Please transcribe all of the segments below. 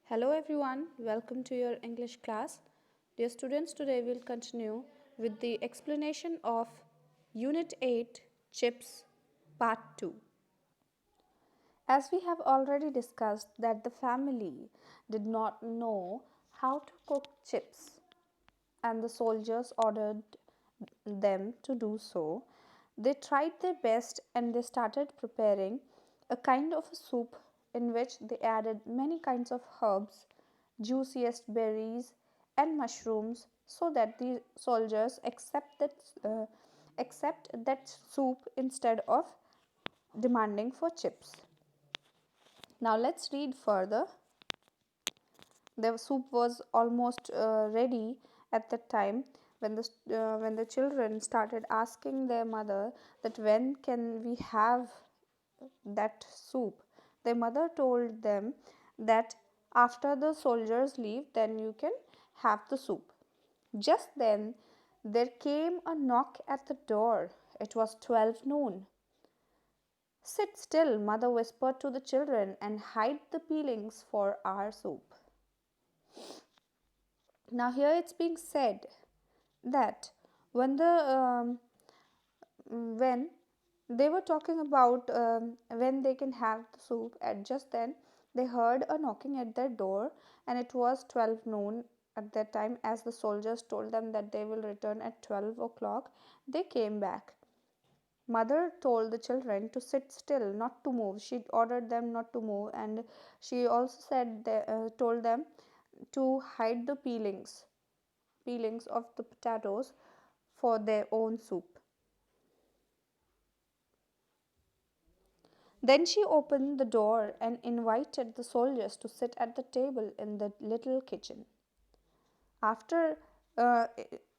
Hello everyone, welcome to your English class. Dear students, today we'll continue with the explanation of Unit-8 Chips Part-2. As we have already discussed that the family did not know how to cook chips and the soldiers ordered them to do so, they tried their best and they started preparing a kind of a soup in which they added many kinds of herbs, juiciest berries, and mushrooms so that the soldiers accept that soup instead of demanding for chips. Now let's read further. The soup was almost ready at the time when the children started asking their mother that when can we have that soup. Their mother told them that after the soldiers leave then you can have the soup. Just then there came a knock at the door. It was 12 noon. Sit still, mother whispered to the children, and hide the peelings for our soup. Now here it's being said that when the when they were talking about when they can have the soup, at just then they heard a knocking at their door, and it was 12 noon at that time. As the soldiers told them that they will return at 12 o'clock, they came back. Mother told the children to sit still, not to move. She ordered them not to move, and she also told them to hide the peelings of the potatoes for their own soup. Then she opened the door and invited the soldiers to sit at the table in the little kitchen. After uh,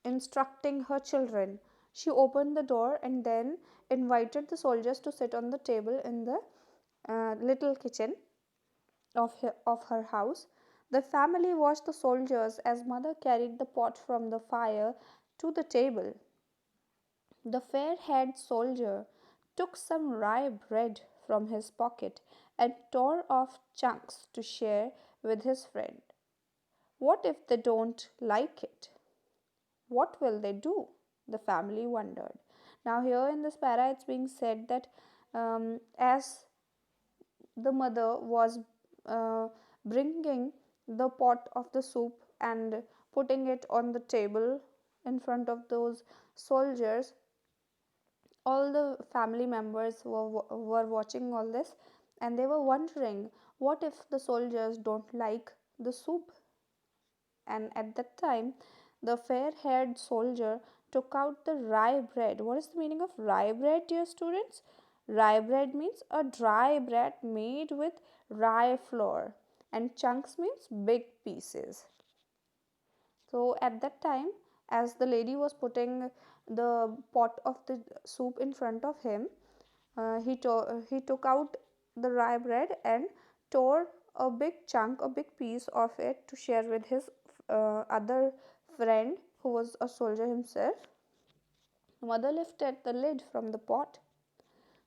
instructing her children, she opened the door and then invited the soldiers to sit on the table in the little kitchen of her house. The family watched the soldiers as mother carried the pot from the fire to the table. The fair-haired soldier took some rye bread from his pocket and tore off chunks to share with his friend. What if they don't like it? What will they do? The family wondered. Now, here in this para, it's being said that as the mother was bringing the pot of the soup and putting it on the table in front of those soldiers, all the family members were watching all this, and they were wondering what if the soldiers don't like the soup. And at that time the fair haired soldier took out the rye bread. What is the meaning of rye bread, dear students? Rye bread means a dry bread made with rye flour, and chunks means big pieces. So at that time, as the lady was putting the pot of the soup in front of him, he took out the rye bread and tore a big chunk, a big piece of it to share with his other friend who was a soldier himself. Mother lifted the lid from the pot.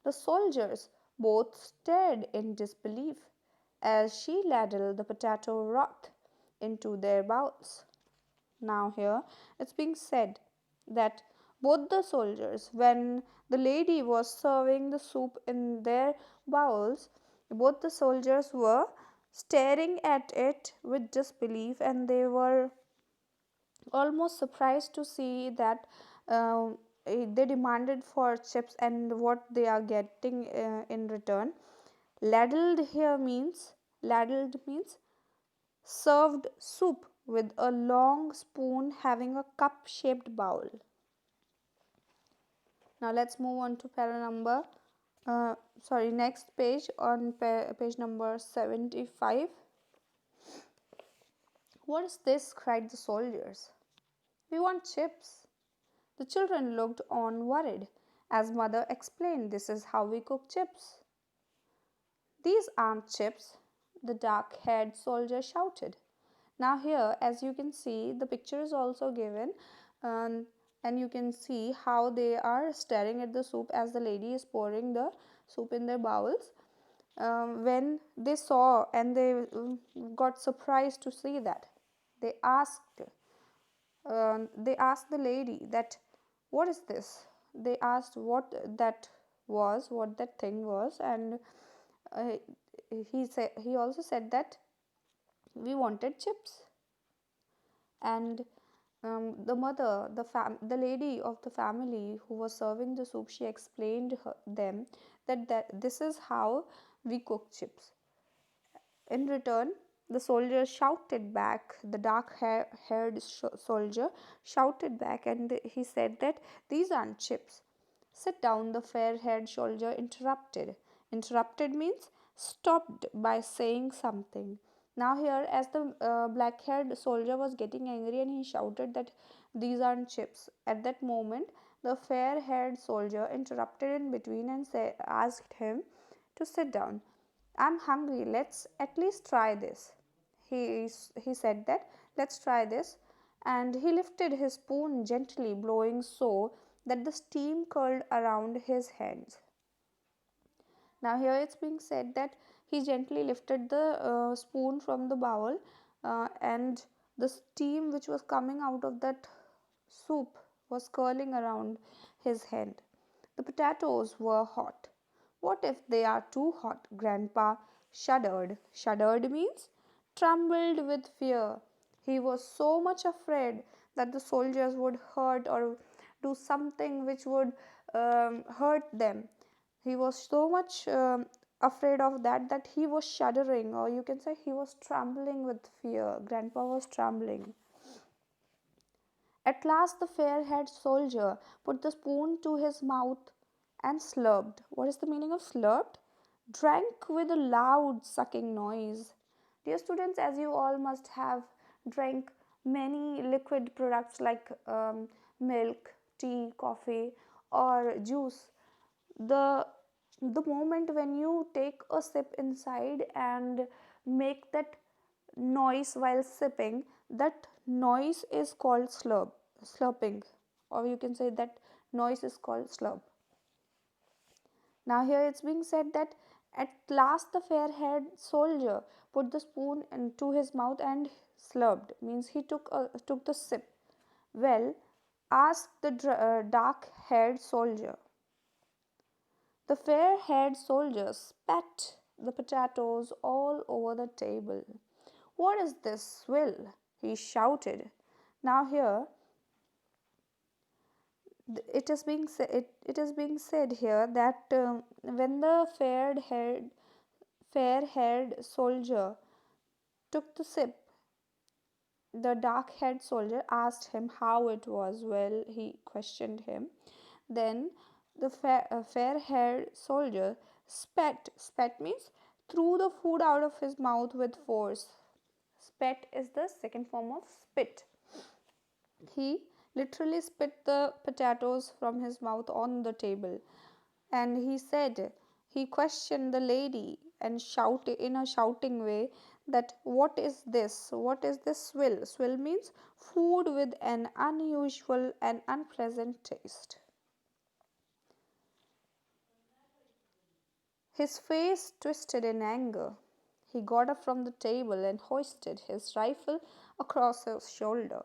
The soldiers both stared in disbelief as she ladled the potato broth into their bowls. Now, here it's being said that both the soldiers, when the lady was serving the soup in their bowls, both the soldiers were staring at it with disbelief, and they were almost surprised to see that they demanded for chips and what they are getting in return. Ladled means served soup with a long spoon having a cup shaped bowl. Now let's move on to next page on page number 75. What is this? Cried the soldiers. We want chips. The children looked on worried as mother explained, this is how we cook chips. These aren't chips, the dark haired soldier shouted. Now here, as you can see, the picture is also given, and you can see how they are staring at the soup as the lady is pouring the soup in their bowls. When they saw and they got surprised to see that, they asked the lady that, what is this? They asked what that thing was, and uh, he also said that we wanted chips. And the lady of the family who was serving the soup, she explained them that this is how we cook chips. In return, the soldier shouted back, the haired soldier shouted back, and he said that these aren't chips. Sit down, the fair haired soldier interrupted. Interrupted means stopped by saying something. Now, here, as the black haired soldier was getting angry and he shouted that these aren't chips, at that moment, the fair haired soldier interrupted in between and asked him to sit down. I'm hungry, let's at least try this. He said that, let's try this. And he lifted his spoon gently, blowing so that the steam curled around his hands. Now, here it's being said that he gently lifted the spoon from the bowl, and the steam which was coming out of that soup was curling around his hand. The potatoes were hot. What if they are too hot? Grandpa shuddered. Shuddered means trembled with fear. He was so much afraid that the soldiers would hurt or do something which would hurt them. He was so much afraid of that he was shuddering, or you can say he was trembling with fear. Grandpa was trembling. At last the fair-haired soldier put the spoon to his mouth and slurped. What is the meaning of slurped? Drank with a loud sucking noise. Dear students, as you all must have drank many liquid products like milk, tea, coffee, or juice, the the moment when you take a sip inside and make that noise while sipping, that noise is called slurping, or you can say that noise is called slurp. Now here it's being said that at last the fair-haired soldier put the spoon into his mouth and slurped, means he took the sip. Well, asked the dark-haired soldier. The fair-haired soldier spat the potatoes all over the table. What is this swill? He shouted. Now here it is being said here that when the fair-haired soldier took the sip, the dark-haired soldier asked him how it was. Well, he questioned him. Then the fair-haired soldier spat. Spat means threw the food out of his mouth with force. Spat is the second form of spit. He literally spit the potatoes from his mouth on the table. And he said, he questioned the lady and shouted in a shouting way that what is this? What is this swill? Swill means food with an unusual and unpleasant taste. His face twisted in anger. He got up from the table and hoisted his rifle across his shoulder.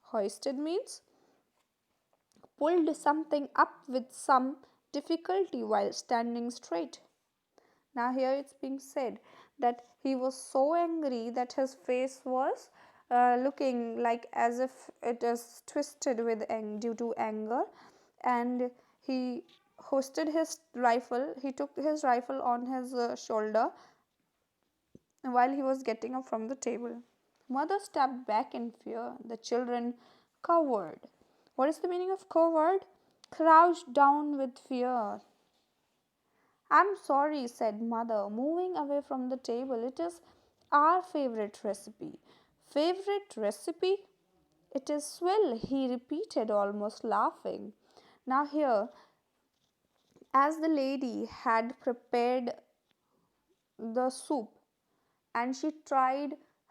Hoisted means pulled something up with some difficulty while standing straight. Now, here it's being said that he was so angry that his face was looking like as if it is twisted with due to anger, and he hoisted his rifle. He took his rifle on his shoulder while he was getting up from the table. Mother stepped back in fear. The children cowered. What is the meaning of cowered? Crouched down with fear. I'm sorry, said mother, moving away from the table. It is our favorite recipe. Favorite recipe? It is swill, he repeated, almost laughing. Now, here, as the lady had prepared the soup, and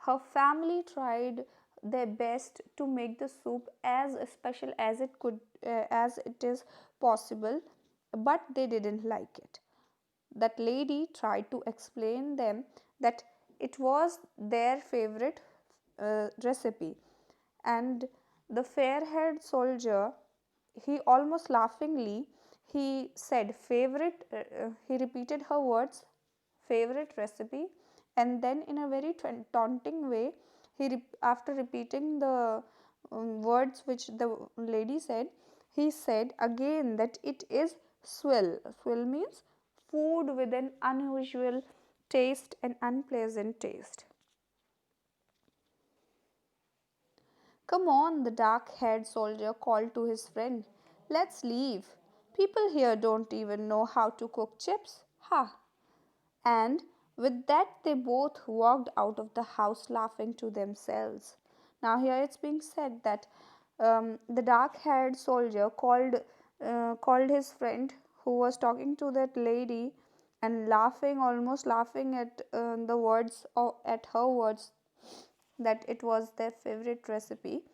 her family tried their best to make the soup as special as it is possible, but they didn't like it. That lady tried to explain them that it was their favorite recipe, and the fair-haired soldier, he almost laughingly, he said favorite, he repeated her words, favorite recipe, and then in a very taunting way, after repeating the words which the lady said, he said again that it is swill. Swill means food with an unusual taste and unpleasant taste. Come on, the dark haired soldier called to his friend. Let's leave. People here don't even know how to cook chips. Ha! And with that, they both walked out of the house laughing to themselves. Now, here it's being said that the dark haired soldier called his friend who was talking to that lady and laughing, almost laughing at the words or at her words that it was their favorite recipe.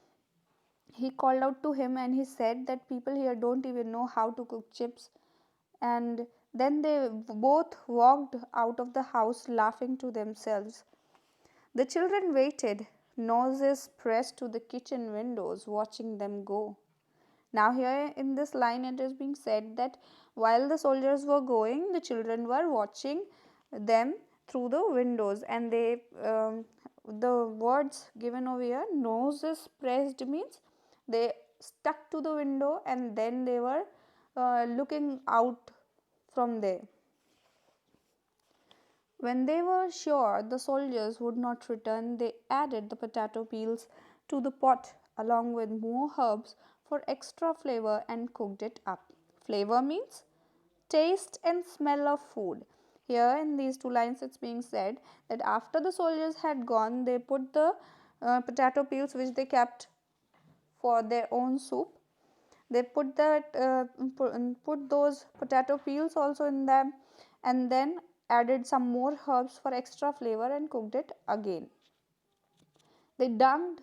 He called out to him and he said that people here don't even know how to cook chips. And then they both walked out of the house laughing to themselves. The children waited, noses pressed to the kitchen windows, watching them go. Now, here in this line, it is being said that while the soldiers were going, the children were watching them through the windows, and the words given over here, noses pressed means they stuck to the window and then they were looking out from there. When they were sure the soldiers would not return, they added the potato peels to the pot along with more herbs for extra flavor and cooked it up. Flavor means taste and smell of food. Here in these two lines, it's being said that after the soldiers had gone, they put the potato peels which they kept for their own soup. They put those potato peels also in them, and then added some more herbs for extra flavor and cooked it again. They dunked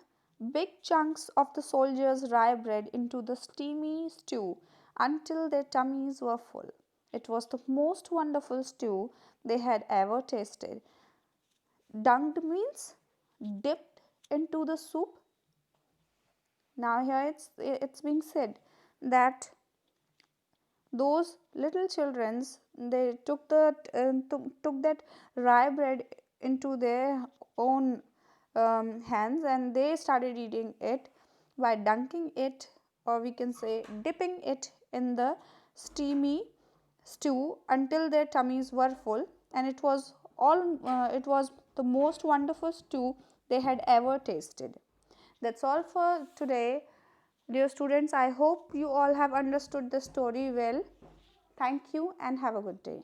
big chunks of the soldiers' rye bread into the steamy stew until their tummies were full. It was the most wonderful stew they had ever tasted. Dunked means dipped into the soup. Now here it's being said that those little childrens, they took that rye bread into their own hands, and they started eating it by dunking it, or we can say dipping it in the steamy stew until their tummies were full, and it was the most wonderful stew they had ever tasted. That's all for today. Dear students, I hope you all have understood the story well. Thank you and have a good day.